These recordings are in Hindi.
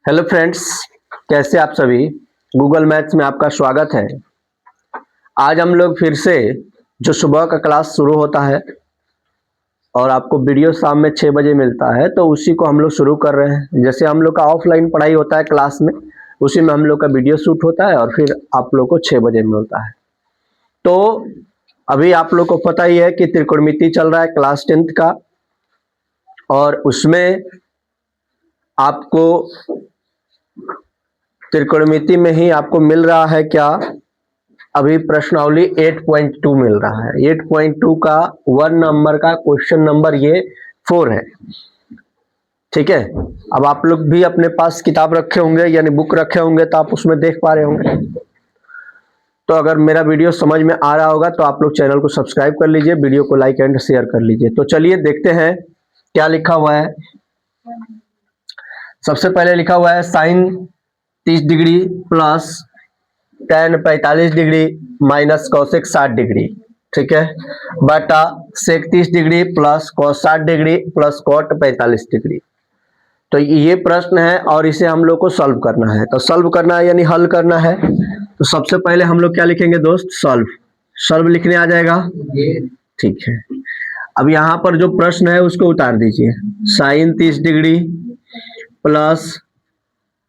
हेलो फ्रेंड्स, कैसे आप सभी। गूगल मैथ्स में आपका स्वागत है। आज हम लोग फिर से जो सुबह का क्लास शुरू होता है और आपको वीडियो शाम में 6 बजे मिलता है, तो उसी को हम लोग शुरू कर रहे हैं। जैसे हम लोग का ऑफलाइन पढ़ाई होता है क्लास में, उसी में हम लोग का वीडियो शूट होता है और फिर आप लोग को 6 बजे मिलता है। तो अभी आप लोग को पता ही है कि त्रिकोणमिति चल रहा है क्लास 10th का, और उसमें आपको त्रिकोणमिति में ही आपको मिल रहा है क्या, अभी प्रश्नावली 8.2 मिल रहा है। 8.2 का 1 नंबर का क्वेश्चन नंबर ये 4 है। ठीक है, अब आप लोग भी अपने पास किताब रखे होंगे यानी बुक रखे होंगे, तो आप उसमें देख पा रहे होंगे। तो अगर मेरा वीडियो समझ में आ रहा होगा तो आप लोग चैनल को सब्सक्राइब कर लीजिए, वीडियो को लाइक एंड शेयर कर लीजिए। तो चलिए देखते हैं क्या लिखा हुआ है। सबसे पहले लिखा हुआ है sine 30 degree plus tan 45 degree minus cosec 60 degree, ठीक है, बटा sec 30 degree plus cos 60 degree plus cot 45 degree. तो ये प्रश्न है और इसे हम लोग को सॉल्व करना है। तो सॉल्व करना है यानी हल करना है। तो सबसे पहले हम लोग क्या लिखेंगे दोस्त, सॉल्व। सॉल्व लिखने आ जाएगा, ठीक है। अब यहाँ पर जो प्रश्न है उसको उतार दीजिए। Sine 30 degree plus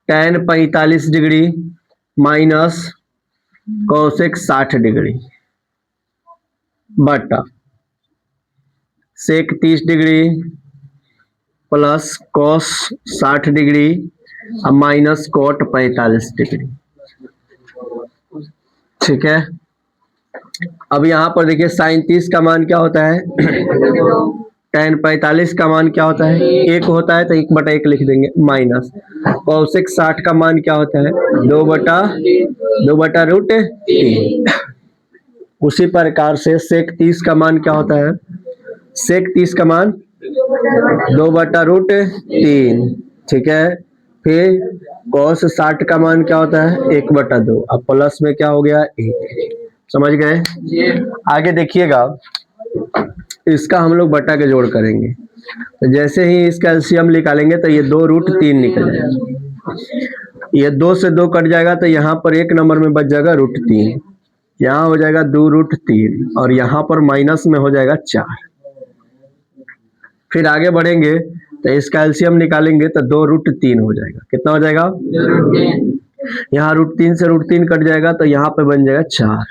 tan 45 degree minus cosec 60 degree बटा sec 30 degree plus cos 60 degree minus cot 45 degree, ठीक है। अब यहाँ पर देखिए साइन 30 का मान क्या होता है, tan 45 का मान क्या होता है, 1 होता है, तो 1/1 लिख देंगे, माइनस कॉसेक 60 का मान क्या होता है, 2/√3। उसी प्रकार से सेक 30 का मान क्या होता है, सेक 30 का मान 2/√3, ठीक है। फिर कॉस 60 का मान क्या होता है, 1/2। अब प्लस में क्या हो गया, 1। समझ गए। आगे देखिएगा, इसका हम लोग बटा के जोड़ करेंगे। तो जैसे ही इसका एलसीएम निकालेंगे तो ये 2√3 निकल जाएगा। ये 2 से 2 कट जाएगा तो यहाँ पर 1 नंबर में बच जाएगा √3, यहाँ हो जाएगा 2√3 और यहाँ पर माइनस में हो जाएगा 4। फिर आगे बढ़ेंगे तो इसका एलसीएम निकालेंगे तो 2√3 हो जाएगा। कितना हो जाएगा, यहाँ √3 से √3 कट जाएगा तो यहाँ पे बन जाएगा 4।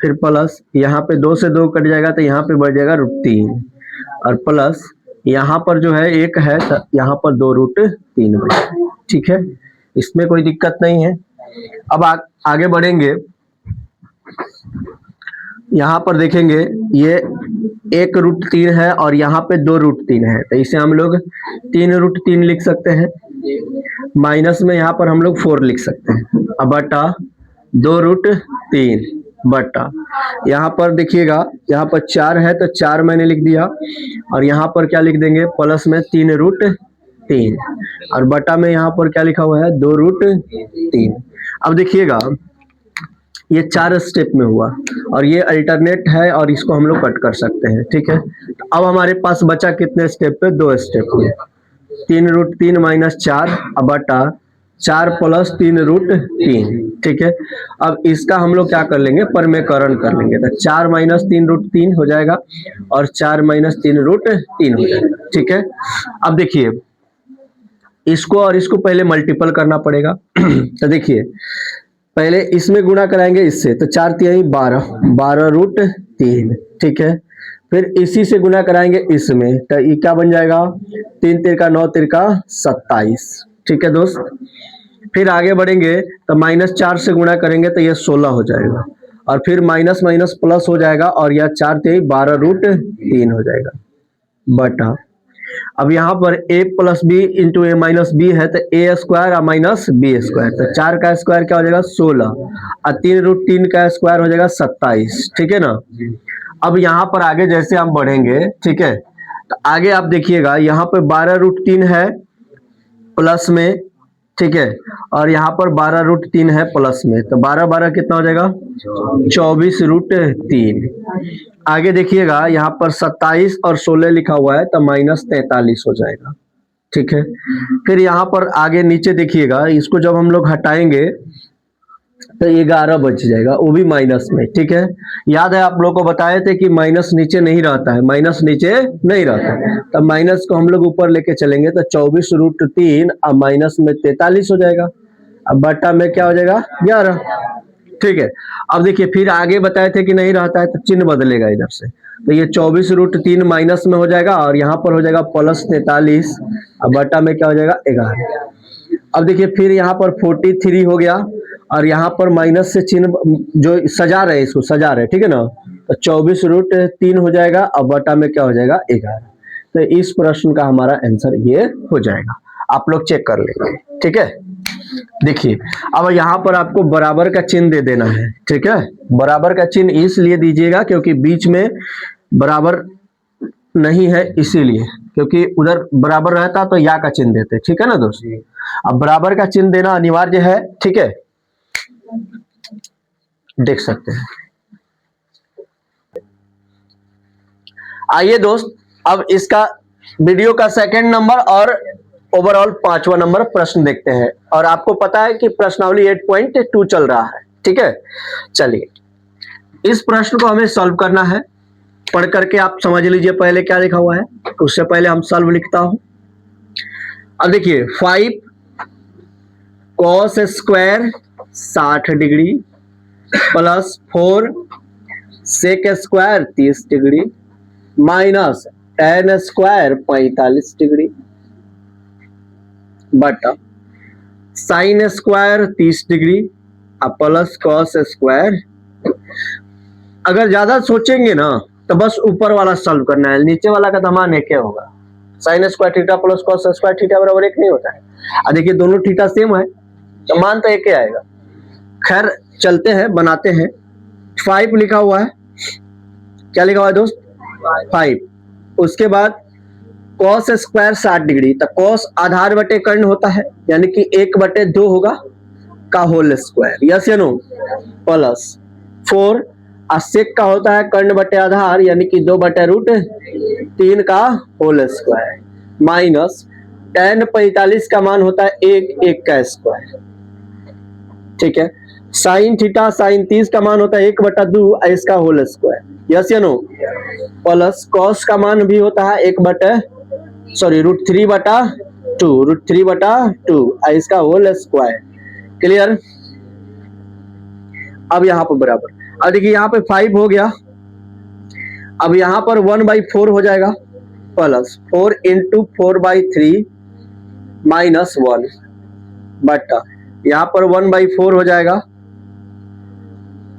फिर प्लस यहाँ पे 2 से 2 कट जाएगा तो यहाँ पे बढ़ जाएगा √3 और प्लस यहाँ पर जो है 1 है तो यहाँ पर 2√3 बचेगा, ठीक है। इसमें कोई दिक्कत नहीं है। अब आगे बढ़ेंगे, यहाँ पर देखेंगे ये 1√3 है और यहाँ पे 2√3 है, तो इसे हम लोग 3√3 लिख सकते हैं। माइनस में यहाँ पर हम लोग 4 लिख सकते हैं। अब बटा 2√3 बटा यहाँ पर देखिएगा, यहाँ पर 4 है तो 4 मैंने लिख दिया और यहाँ पर क्या लिख देंगे, प्लस में 3√3 और बटा में यहाँ पर क्या लिखा हुआ है, 2√3। अब देखिएगा ये 4 स्टेप में हुआ और ये अल्टरनेट है और इसको हम लोग कट कर सकते हैं, ठीक है। अब हमारे पास बचा कितने स्टेप पे, 2 स्टेप में, 3√3 माइनस 4 बटा 4 प्लस 3√3, ठीक है। अब इसका हम लोग क्या कर लेंगे, परमेकरण कर लेंगे। तो 4 माइनस 3√3 हो जाएगा और 4 माइनस 3√3 हो जाएगा, ठीक है। अब देखिए इसको और इसको पहले मल्टीपल करना पड़ेगा। तो देखिए पहले इसमें गुणा कराएंगे इससे, तो 4 तिहाई 12√3, ठीक है। फिर इसी से गुणा कराएंगे इसमें, तो ये क्या बन जाएगा, 3 तिरका 9 तिरका 27, ठीक है दोस्त। फिर आगे बढ़ेंगे तो -4 से गुणा करेंगे तो ये 16 हो जाएगा और फिर माइनस माइनस प्लस हो जाएगा और यह 4 तिहाई 12√3 हो जाएगा बटा। अब यहाँ पर a plus B into A minus B है तो a स्क्वायर और माइनस बी स्क्वायर, तो 4 का स्क्वायर क्या हो जाएगा 16 और 3√3 का स्क्वायर हो जाएगा 27, ठीक है ना। अब यहाँ पर आगे जैसे हम बढ़ेंगे, ठीक है, तो आगे आप देखिएगा यहाँ पे 12√3 है प्लस में, ठीक है, और यहाँ पर 12√3 है प्लस में, तो 12 12 कितना हो जाएगा 24√3। आगे देखिएगा यहाँ पर 27 और 16 लिखा हुआ है तो -43 हो जाएगा, ठीक है। फिर यहाँ पर आगे नीचे देखिएगा, इसको जब हम लोग हटाएंगे तो 11 बच जाएगा, वो भी माइनस में। ठीक है, याद है आप लोग को बताए थे कि माइनस नीचे नहीं रहता है, माइनस नीचे नहीं रहता है, तब माइनस को हम लोग ऊपर लेके चलेंगे तो 24√3 अब माइनस में 43 हो जाएगा, अब बटा में क्या हो जाएगा 11। ठीक है, अब देखिए फिर आगे बताए थे कि नहीं रहता है तो चिन्ह बदलेगा इधर से, तो ये 24√3 माइनस में हो जाएगा और यहाँ पर हो जाएगा प्लस 43, अब बटा में क्या हो जाएगा 11। अब देखिए फिर यहाँ पर 43 हो गया और यहाँ पर माइनस से चिन्ह जो सजा रहे इसको सजा रहे, ठीक है ना, तो 24√3 हो जाएगा, अब बटा में क्या हो जाएगा 11। तो इस प्रश्न का हमारा आंसर ये हो जाएगा, आप लोग चेक कर लेंगे। ठीक है, देखिए अब यहाँ पर आपको बराबर का चिन्ह दे देना है। ठीक है, बराबर का चिन्ह इसलिए दीजिएगा क्योंकि बीच में बराबर नहीं है, इसीलिए, क्योंकि उधर बराबर रहता तो या का चिन्ह देते। ठीक है ना दोस्तों, अब बराबर का चिन्ह देना अनिवार्य है। ठीक है, देख सकते हैं। आइए दोस्त, अब इसका वीडियो का सेकंड नंबर और ओवरऑल 5वां नंबर प्रश्न देखते हैं। और आपको पता है कि प्रश्नावली 8.2 चल रहा है। ठीक है, चलिए इस प्रश्न को हमें सॉल्व करना है। पढ़ करके आप समझ लीजिए पहले क्या लिखा हुआ है, उससे पहले हम सॉल्व लिखता हूं। अब देखिए 5 cos square 60 degree plus 4 sec square 30 degree minus tan square 45 degree बटा sin square 30 degree plus cos square. अगर ज्यादा सोचेंगे ना तो बस ऊपर वाला सॉल्व करना है, नीचे वाला का मान एक होगा। sin square theta plus cos square theta बराबर 1 नहीं होता है। अब देखिए दोनों थीटा सेम है तो मान तो एक ही आएगा। खैर चलते हैं, बनाते हैं। 5 लिखा हुआ है, क्या लिखा हुआ है दोस्त 5, उसके बाद cos स्क्वायर 60 डिग्री, तो cos आधार बटे कर्ण होता है यानी कि 1/2 होगा का होल स्क्वायर, यस या नो, प्लस 4 sec का होता है कर्ण बटे आधार यानी कि 2/√3 का होल स्क्वायर माइनस tan 45 का मान होता है 1 का स्क्वायर। ठीक है, साइन थीटा साइन 30 का मान होता है 1/2 इसका होल स्क्वायर, यस या नो, प्लस cos का मान भी होता है √3/2 इसका होल स्क्वायर। क्लियर, अब यहाँ पर बराबर, अब देखिए यहाँ पे 5 हो गया, अब यहाँ पर 1/4 हो जाएगा प्लस 4 × 4/3 माइनस 1 बटा यहाँ पर 1/4 हो जाएगा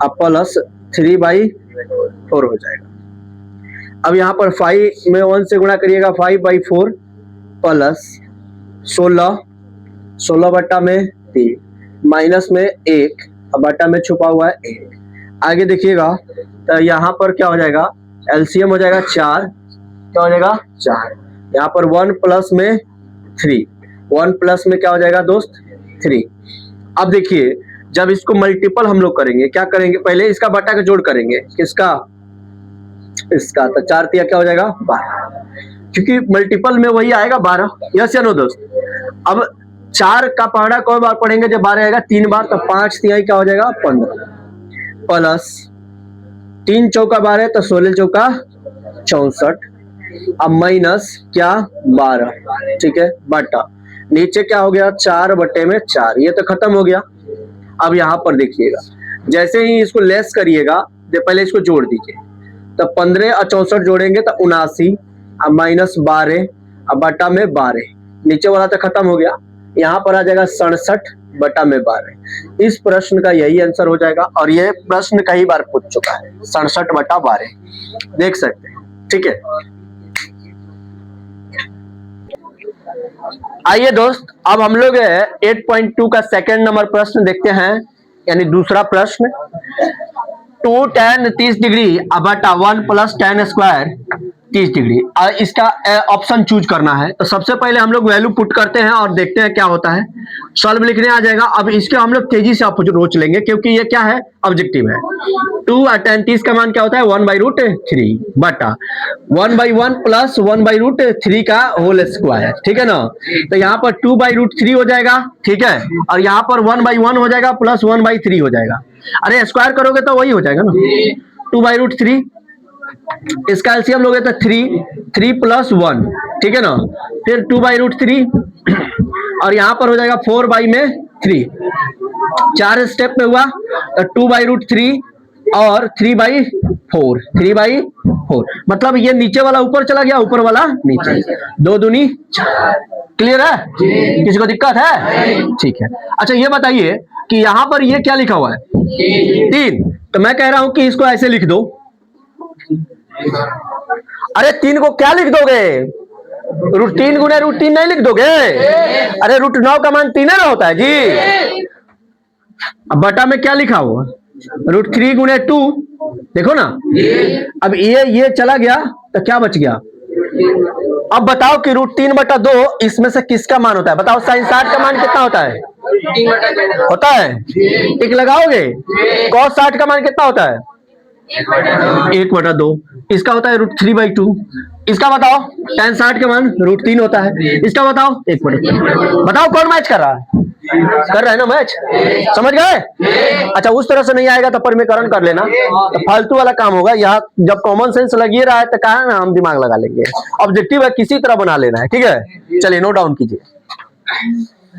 अब प्लस 3/4 हो जाएगा। अब यहाँ पर 5 में 1 से गुणा करिएगा 5/4 प्लस 16 बटा में 3 माइनस में 1 बटा में छुपा हुआ है 1। आगे देखिएगा तो यहाँ पर क्या हो जाएगा, एलसीएम हो जाएगा 4, क्या हो जाएगा 4, यहाँ पर 1 प्लस में 3, 1 प्लस में क्या हो जाएगा दोस्त 3। अब देखिए जब इसको मल्टीपल हम लोग करेंगे, क्या करेंगे, पहले इसका बटा का जोड़ करेंगे, किसका, इसका, तो 4 तिया क्या हो जाएगा 12, क्योंकि मल्टीपल में वही आएगा 12, यस या नो दोस्त। अब 4 का पहाड़ा कई बार पढ़ेंगे, जब 12 आएगा 3 बार, तो 5 तिहाई क्या हो जाएगा 15 प्लस 3 चौका 12 तो 16 चौका 64, अब माइनस क्या 12। ठीक है, बटा नीचे क्या हो गया 4/4, ये तो खत्म हो गया। अब यहाँ पर देखिएगा जैसे ही इसको लेस करिएगा, पहले इसको जोड़ दीजिए, तो 15 और 64 जोड़ेंगे तो 79, अब माइनस 12 अब बटा में 12, नीचे वाला तो खत्म हो गया, यहाँ पर आ जाएगा 67 बटा में 12। इस प्रश्न का यही आंसर हो जाएगा और ये प्रश्न कई बार पूछ चुका है, 67 बटा 12, देख सकते हैं। ठीक है, आइए दोस्त अब हम लोग 8.2 का सेकंड नंबर प्रश्न देखते हैं, यानी दूसरा प्रश्न। 2 tan 30 डिग्री बटा 1 प्लस tan स्क्वायर 30 डिग्री। इसका ऑप्शन चूज करना है, तो सबसे पहले हम लोग वैल्यू पुट करते हैं और देखते हैं क्या होता है। सॉल्व लिखने आ जाएगा। अब इसके हम लोग तेजी से रोच लेंगे क्योंकि ये क्या है, ऑब्जेक्टिव है। 2 और tan 30 का मान क्या होता है, 1/√3 बटा 1/1 प्लस 1/√3 का होल स्क्वायर, ठीक है ना। तो यहाँ पर 2/√3 हो जाएगा, ठीक है, और यहाँ पर 1/1 हो जाएगा प्लस 1/3 हो जाएगा। अरे स्क्वायर करोगे तो वही हो जाएगा ना, 2/√3, इसका एलसीएम लोगे तो 3 प्लस 1, ठीक है ना, फिर 2/√3 और यहां पर हो जाएगा 4/3, 4 स्टेप में हुआ तो 2/√3 और 3/4, मतलब ये नीचे वाला ऊपर चला गया, ऊपर वाला नीचे, 2 दूनी 4। क्लियर है, किसी को दिक्कत है? ठीक है। अच्छा ये बताइए कि यहां पर ये क्या लिखा हुआ है, 3, तो मैं कह रहा हूं कि इसको ऐसे लिख दो। अरे 3 को क्या लिख दोगे, √3 गुने √3 नहीं लिख दोगे? अरे √9 का मान 3 ना होता है जी। अब बटा में क्या लिखा हुआ, √3 गुने 2, देखो ना। अब ये चला गया तो क्या बच गया। अब बताओ कि √3/2 इसमें से किसका मान होता है, बताओ। sin 60 का मान कितना होता है, होता है, टिक लगाओगे। cos 60 का मान कितना होता है, 1/2, इसका होता है √3/2। इसका बताओ, tan 60 का मान √3 होता है, इसका बताओ 1/2। बताओ कौन मैच कर रहा है, कर रहा है ना मैच, समझ गए? अच्छा उस तरह से नहीं आएगा तो परमीकरण कर लेना, तो फालतू वाला काम होगा। यहाँ जब कॉमन सेंस लगी रहा है तो कहा ना हम दिमाग लगा लेंगे। ऑब्जेक्टिव है, किसी तरह बना लेना है, ठीक है। चलिए नोट डाउन कीजिए।